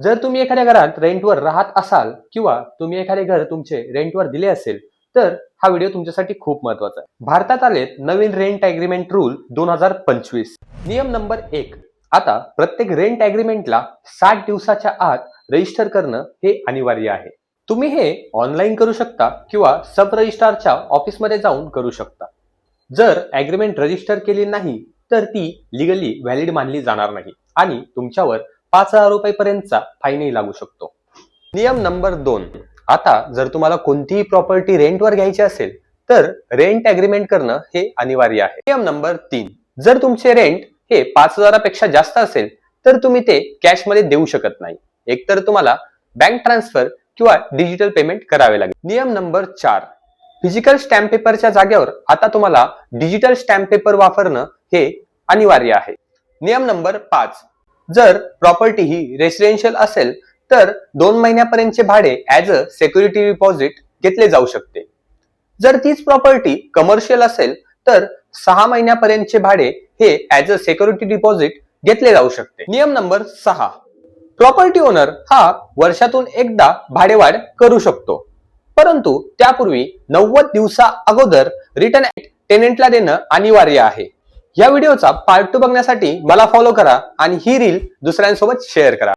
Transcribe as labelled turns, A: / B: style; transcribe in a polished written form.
A: जर तुम्ही एखाद्या घरात रेंटवर राहत असाल किंवा तुम्ही एखादे घर तुमचे रेंटवर दिले असेल तर हा व्हिडिओ तुमच्यासाठी खूप महत्वाचा आहे। भारतात आलेत नवीन रेंट अग्रीमेंट रूल 2025। नियम नंबर 1, आता प्रत्येक रेंट अग्रीमेंटला 60 दिवसाच्या आत रजिस्टर करणं हे अनिवार्य आहे। तुम्ही हे ऑनलाईन करू शकता किंवा सब रजिस्ट्रारच्या ऑफिसमध्ये जाऊन करू शकता। जर अग्रीमेंट रजिस्टर केली नाही तर ती लीगली व्हॅलिड मानली जाणार नाही आणि तुमच्यावर 5,000 रुपयांपर्यंतचा फाईनही लागू शकतो। नियम नंबर 2, आता जर तुम्हाला कोणतीही प्रॉपर्टी रेंटवर घ्यायची असेल तर रेंट अग्रीमेंट करणं हे अनिवार्य आहे। नियम नंबर 3, जर तुमचे रेंट हे 5,000 पेक्षा जास्त असेल तर तुम्ही ते कॅश मध्ये देऊ शकत नाही, एकतर तुम्हाला बँक ट्रान्सफर किंवा डिजिटल पेमेंट करावे लागेल। नियम नंबर 4, फिजिकल स्टॅम्प पेपरच्या जागेवर आता तुम्हाला डिजिटल स्टॅम्प पेपर वापरणं हे अनिवार्य आहे। नियम नंबर 5, जर प्रॉपर्टी ही रेसिडेन्शियल असेल तर 2 महिन्यापर्यंतचे भाडे ऍज अ सिक्युरिटी डिपॉझिट घेतले जाऊ शकते। जर तीच प्रॉपर्टी कमर्शियल असेल तर 6 महिन्यापर्यंतचे भाडे हे ऍज अ सिक्युरिटी डिपॉझिट घेतले जाऊ शकते। नियम नंबर 6, प्रॉपर्टी ओनर हा वर्षातून एकदा भाडेवाढ करू शकतो, परंतु त्यापूर्वी 90 दिवसा अगोदर रिटर्न टेनेंटला देणं अनिवार्य आहे। या व्हिडिओचा पार्ट 2 बघण्यासाठी मला फॉलो करा आणि ही रील दुसऱ्यांसोबत शेअर करा।